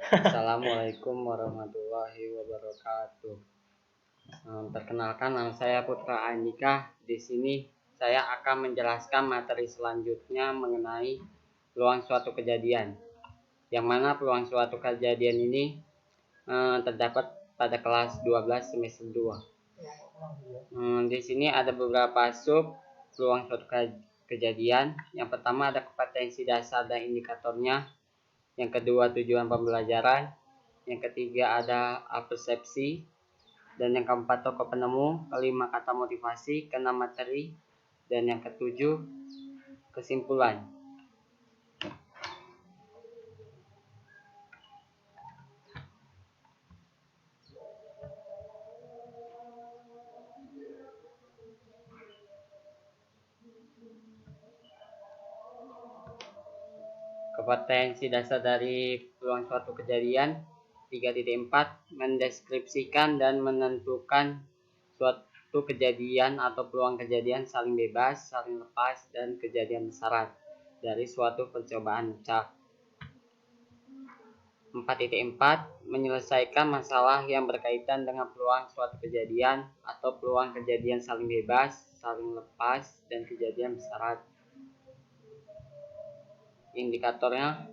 Assalamualaikum warahmatullahi wabarakatuh. Perkenalkan, nama saya Putra Andika. Di sini saya akan menjelaskan materi selanjutnya mengenai peluang suatu kejadian. Yang mana peluang suatu kejadian ini terdapat pada kelas 12 semester 2. Di sini ada beberapa sub peluang suatu kejadian. Yang pertama ada kompetensi dasar dan indikatornya. Yang kedua tujuan pembelajaran. Yang ketiga ada persepsi. Dan yang keempat tokoh penemu. Kelima kata motivasi. Keenam materi. Dan yang ketujuh kesimpulan. Kompetensi dasar dari peluang suatu kejadian 3.4 mendeskripsikan dan menentukan suatu kejadian atau peluang kejadian saling bebas, saling lepas, dan kejadian bersyarat dari suatu percobaan ucap. 4.4 menyelesaikan masalah yang berkaitan dengan peluang suatu kejadian atau peluang kejadian saling bebas, saling lepas, dan kejadian bersyarat. Indikatornya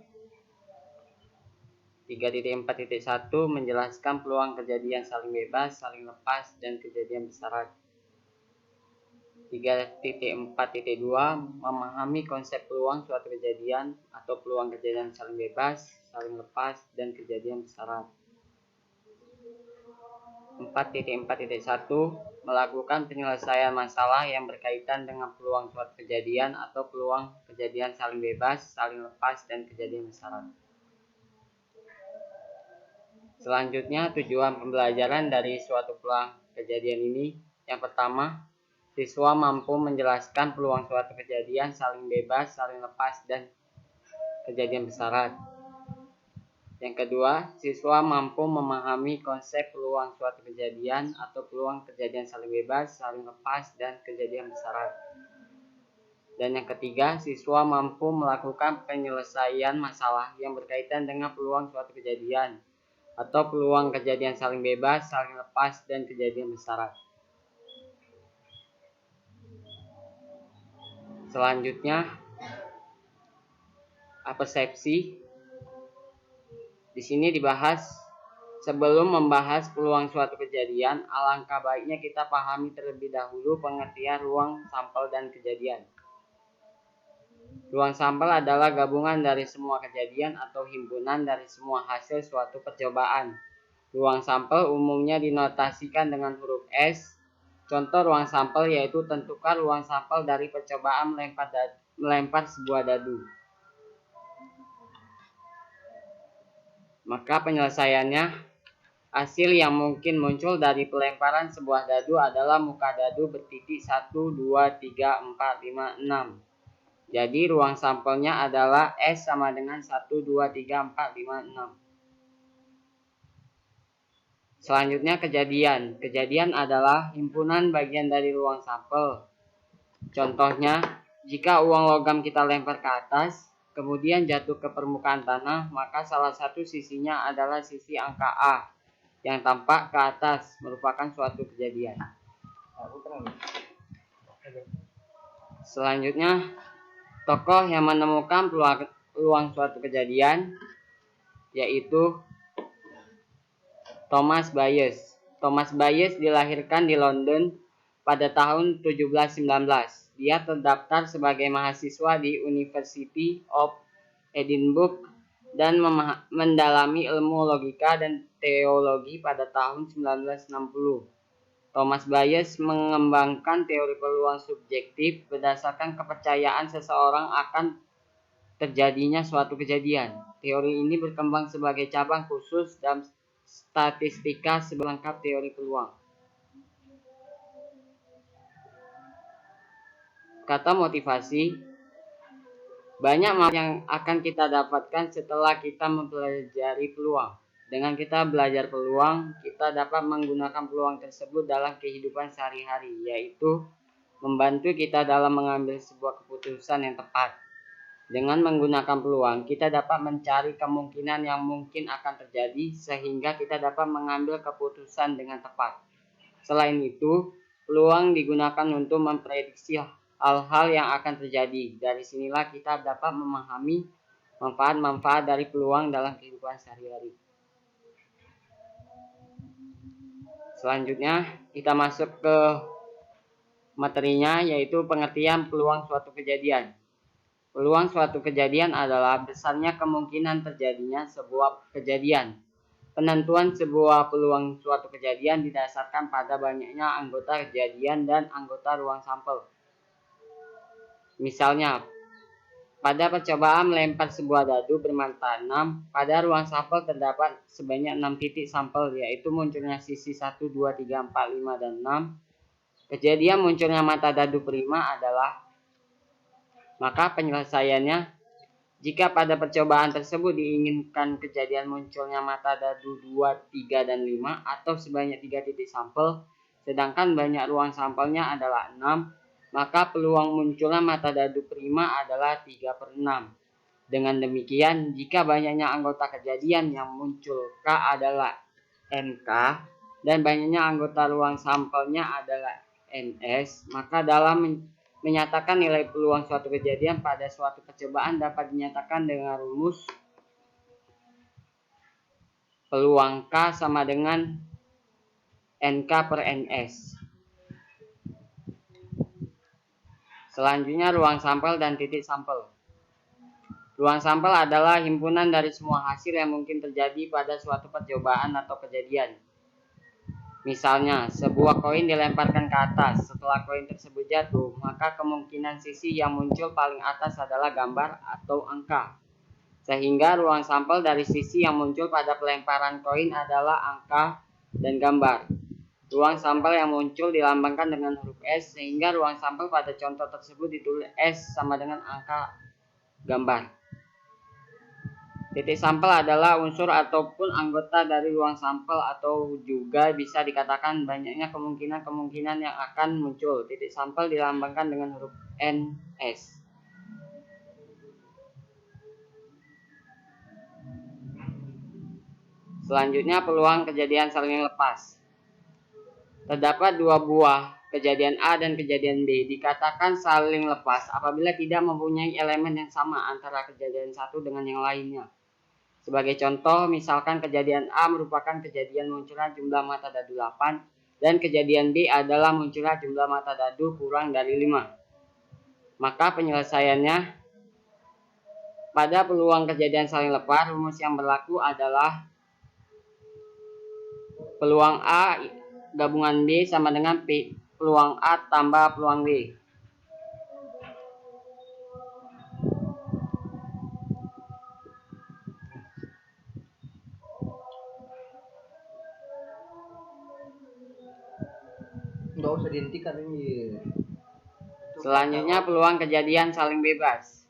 3.4.1 menjelaskan peluang kejadian saling bebas, saling lepas, dan kejadian bersyarat. 3.4.2 memahami konsep peluang suatu kejadian atau peluang kejadian saling bebas, saling lepas, dan kejadian bersyarat. 4.4.1 melakukan penyelesaian masalah yang berkaitan dengan peluang suatu kejadian atau peluang kejadian saling bebas, saling lepas, dan kejadian bersyarat. Selanjutnya, tujuan pembelajaran dari suatu peluang kejadian ini. Yang pertama, siswa mampu menjelaskan peluang suatu kejadian saling bebas, saling lepas, dan kejadian bersyarat. Yang kedua, siswa mampu memahami konsep peluang suatu kejadian atau peluang kejadian saling bebas, saling lepas, dan kejadian bersyarat. Dan yang ketiga, siswa mampu melakukan penyelesaian masalah yang berkaitan dengan peluang suatu kejadian atau peluang kejadian saling bebas, saling lepas, dan kejadian bersyarat. Selanjutnya, persepsi. Di sini dibahas, sebelum membahas peluang suatu kejadian, alangkah baiknya kita pahami terlebih dahulu pengertian ruang sampel dan kejadian. Ruang sampel adalah gabungan dari semua kejadian atau himpunan dari semua hasil suatu percobaan. Ruang sampel umumnya dinotasikan dengan huruf S. Contoh ruang sampel yaitu tentukan ruang sampel dari percobaan melempar sebuah dadu. Maka penyelesaiannya, hasil yang mungkin muncul dari pelemparan sebuah dadu adalah muka dadu bertitik 1, 2, 3, 4, 5, 6. Jadi ruang sampelnya adalah S sama dengan 1, 2, 3, 4, 5, 6. Selanjutnya kejadian. Kejadian adalah himpunan bagian dari ruang sampel. Contohnya, jika uang logam kita lempar ke atas, kemudian jatuh ke permukaan tanah, maka salah satu sisinya adalah sisi angka A yang tampak ke atas, merupakan suatu kejadian. Selanjutnya, tokoh yang menemukan peluang suatu kejadian yaitu Thomas Bayes. Thomas Bayes dilahirkan di London pada tahun 1719. Dia terdaftar sebagai mahasiswa di University of Edinburgh dan mendalami ilmu logika dan teologi pada tahun 1960. Thomas Bayes mengembangkan teori peluang subjektif berdasarkan kepercayaan seseorang akan terjadinya suatu kejadian. Teori ini berkembang sebagai cabang khusus dalam statistika sebagai lengkap teori peluang. Kata motivasi. Banyak yang akan kita dapatkan setelah kita mempelajari peluang. Dengan kita belajar peluang, kita dapat menggunakan peluang tersebut dalam kehidupan sehari-hari, yaitu membantu kita dalam mengambil sebuah keputusan yang tepat. Dengan menggunakan peluang, kita dapat mencari kemungkinan yang mungkin akan terjadi sehingga kita dapat mengambil keputusan dengan tepat. Selain itu, peluang digunakan untuk memprediksi hal-hal yang akan terjadi. Dari sinilah kita dapat memahami manfaat-manfaat dari peluang dalam kehidupan sehari-hari. Selanjutnya, kita masuk ke materinya, yaitu pengertian peluang suatu kejadian. Peluang suatu kejadian adalah besarnya kemungkinan terjadinya sebuah kejadian. Penentuan sebuah peluang suatu kejadian didasarkan pada banyaknya anggota kejadian dan anggota ruang sampel. Misalnya, pada percobaan melempar sebuah dadu bermata 6, pada ruang sampel terdapat sebanyak 6 titik sampel, yaitu munculnya sisi 1, 2, 3, 4, 5, dan 6. Kejadian munculnya mata dadu prima adalah, maka penyelesaiannya, jika pada percobaan tersebut diinginkan kejadian munculnya mata dadu 2, 3, dan 5 atau sebanyak 3 titik sampel, sedangkan banyak ruang sampelnya adalah 6, maka peluang munculnya mata dadu prima adalah 3/6. Dengan demikian, jika banyaknya anggota kejadian yang muncul K adalah NK dan banyaknya anggota ruang sampelnya adalah NS, maka dalam menyatakan nilai peluang suatu kejadian pada suatu percobaan dapat dinyatakan dengan rumus peluang K sama dengan NK per NS. Selanjutnya, ruang sampel dan titik sampel. Ruang sampel adalah himpunan dari semua hasil yang mungkin terjadi pada suatu percobaan atau kejadian. Misalnya, sebuah koin dilemparkan ke atas. Setelah koin tersebut jatuh, maka kemungkinan sisi yang muncul paling atas adalah gambar atau angka. Sehingga ruang sampel dari sisi yang muncul pada pelemparan koin adalah angka dan gambar. Ruang sampel yang muncul dilambangkan dengan huruf S, sehingga ruang sampel pada contoh tersebut ditulis S sama dengan angka gambar. Titik sampel adalah unsur ataupun anggota dari ruang sampel atau juga bisa dikatakan banyaknya kemungkinan-kemungkinan yang akan muncul. Titik sampel dilambangkan dengan huruf NS. Selanjutnya, peluang kejadian saling lepas. Terdapat dua buah kejadian A dan kejadian B dikatakan saling lepas apabila tidak mempunyai elemen yang sama antara kejadian satu dengan yang lainnya. Sebagai contoh, misalkan kejadian A merupakan kejadian munculnya jumlah mata dadu 8 dan kejadian B adalah munculnya jumlah mata dadu kurang dari 5. Maka penyelesaiannya, pada peluang kejadian saling lepas, rumus yang berlaku adalah peluang A gabungan B sama dengan peluang A tambah peluang B. Nggak usah dihentikan ini. Selanjutnya, peluang kejadian saling bebas.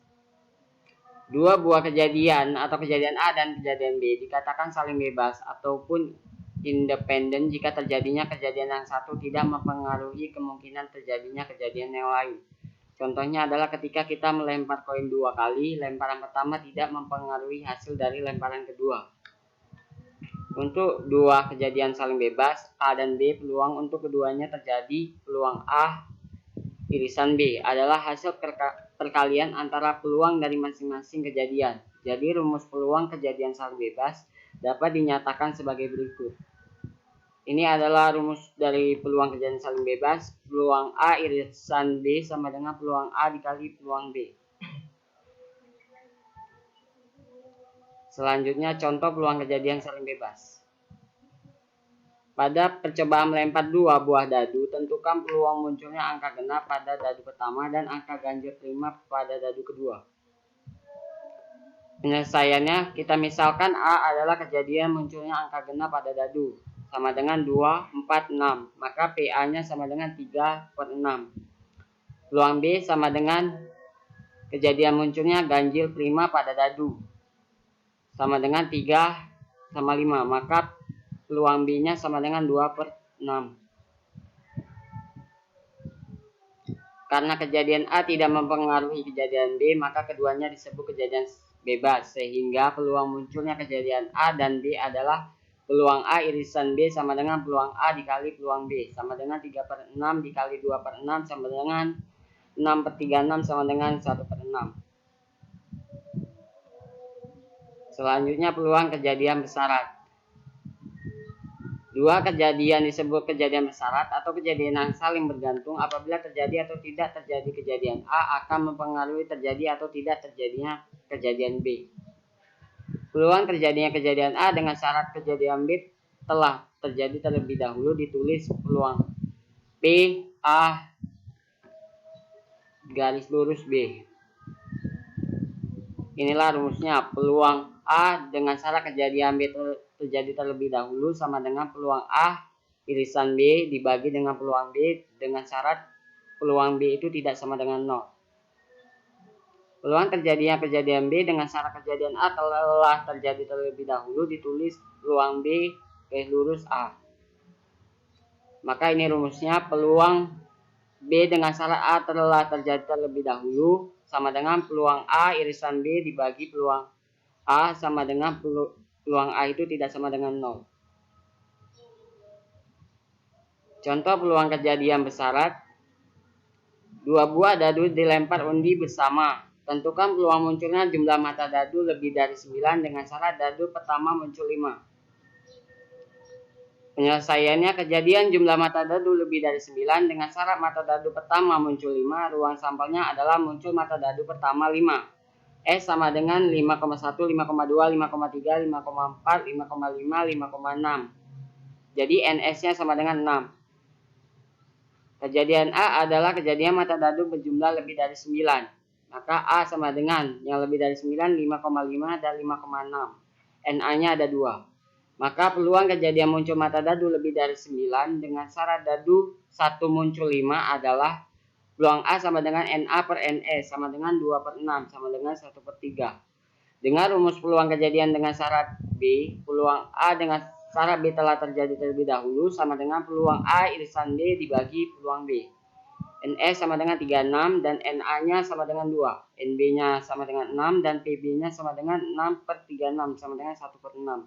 Dua buah kejadian atau kejadian A dan kejadian B dikatakan saling bebas ataupun independen jika terjadinya kejadian yang satu tidak mempengaruhi kemungkinan terjadinya kejadian yang lain. Contohnya adalah ketika kita melempar koin 2 kali, lemparan pertama tidak mempengaruhi hasil dari lemparan kedua. Untuk dua kejadian saling bebas, A dan B, peluang untuk keduanya terjadi peluang A irisan B adalah hasil perkalian antara peluang dari masing-masing kejadian. Jadi rumus peluang kejadian saling bebas dapat dinyatakan sebagai berikut. Ini adalah rumus dari peluang kejadian saling bebas. Peluang A irisan B sama dengan peluang A dikali peluang B. Selanjutnya, contoh peluang kejadian saling bebas. Pada percobaan melempar dua buah dadu, tentukan peluang munculnya angka genap pada dadu pertama dan angka ganjil prima pada dadu kedua. Penyelesaiannya, kita misalkan A adalah kejadian munculnya angka genap pada dadu, sama dengan 2, 4, 6. Maka PA-nya sama dengan 3/6. Peluang B sama dengan kejadian munculnya ganjil prima pada dadu, sama dengan 3/5. Maka peluang B-nya sama dengan 2/6. Karena kejadian A tidak mempengaruhi kejadian B, maka keduanya disebut kejadian bebas, sehingga peluang munculnya kejadian A dan B adalah peluang A irisan B sama dengan peluang A dikali peluang B, sama dengan 3/6 dikali 2/6 sama dengan 6/36 sama dengan 1/6. Selanjutnya peluang kejadian bersyarat. Dua kejadian disebut kejadian bersyarat atau kejadian yang saling bergantung apabila terjadi atau tidak terjadi kejadian A akan mempengaruhi terjadi atau tidak terjadinya kejadian B. Peluang terjadinya kejadian A dengan syarat kejadian B telah terjadi terlebih dahulu ditulis peluang P A garis lurus B. Inilah rumusnya. Peluang A dengan syarat kejadian B terjadi terlebih dahulu sama dengan peluang A irisan B dibagi dengan peluang B dengan syarat peluang B itu tidak sama dengan 0. Peluang terjadinya kejadian B dengan syarat kejadian A telah terjadi terlebih dahulu ditulis peluang B garis lurus A. Maka ini rumusnya. Peluang B dengan syarat A telah terjadi terlebih dahulu sama dengan peluang A irisan B dibagi peluang A sama dengan peluang A itu tidak sama dengan 0. Contoh peluang kejadian bersyarat. Dua buah dadu dilempar undi bersama. Tentukan peluang munculnya jumlah mata dadu lebih dari 9 dengan syarat dadu pertama muncul 5. Penyelesaiannya kejadian jumlah mata dadu lebih dari 9 dengan syarat mata dadu pertama muncul 5. Ruang sampelnya adalah muncul mata dadu pertama 5. S sama dengan 5,1, 5,2, 5,3, 5,4, 5,5, 5,6. Jadi NS-nya sama dengan 6. Kejadian A adalah kejadian mata dadu berjumlah lebih dari 9. Maka A sama dengan yang lebih dari 9, 5,5 dan 5,6. NA-nya ada 2. Maka peluang kejadian muncul mata dadu lebih dari 9 dengan syarat dadu 1 muncul 5 adalah peluang A sama dengan NA per NE sama dengan 2/6 sama dengan 1/3. Dengan rumus peluang kejadian dengan syarat B, peluang A dengan syarat B telah terjadi terlebih dahulu sama dengan peluang A irisan B dibagi peluang B. NE sama dengan 36 dan NA-nya sama dengan 2. NB-nya sama dengan 6 dan PB-nya sama dengan 6/36 sama dengan 1/6.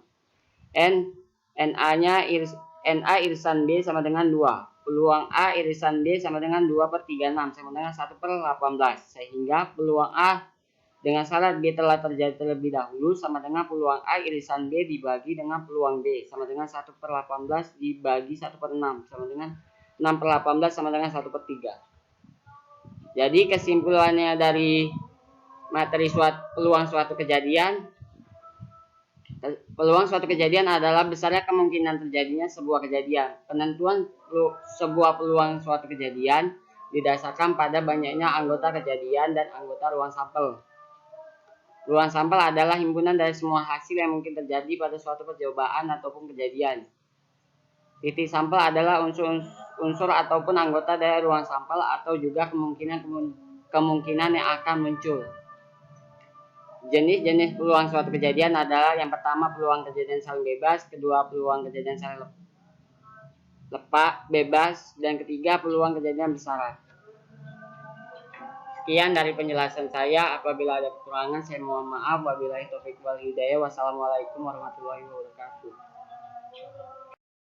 NA-nya NA irisan B sama dengan 2. Peluang A irisan B sama dengan 2/36 sama dengan 1/18. Sehingga peluang A dengan syarat B telah terjadi terlebih dahulu sama dengan peluang A irisan B dibagi dengan peluang B sama dengan 1/18 dibagi 1/6 sama dengan 6/18 sama dengan 1/3. Jadi kesimpulannya dari materi peluang suatu kejadian adalah besarnya kemungkinan terjadinya sebuah kejadian. Penentuan sebuah peluang suatu kejadian didasarkan pada banyaknya anggota kejadian dan anggota ruang sampel. Ruang sampel adalah himpunan dari semua hasil yang mungkin terjadi pada suatu percobaan ataupun kejadian. Titik sampel adalah unsur ataupun anggota dari ruang sampel atau juga kemungkinan yang akan muncul. Jenis-jenis peluang suatu kejadian adalah yang pertama peluang kejadian saling bebas, kedua peluang kejadian saling lepas bebas, dan ketiga peluang kejadian bersyarat. Sekian dari penjelasan saya. Apabila ada kekurangan saya mohon maaf. Wabillahi taufiq wal hidayah. Wassalamualaikum warahmatullahi wabarakatuh.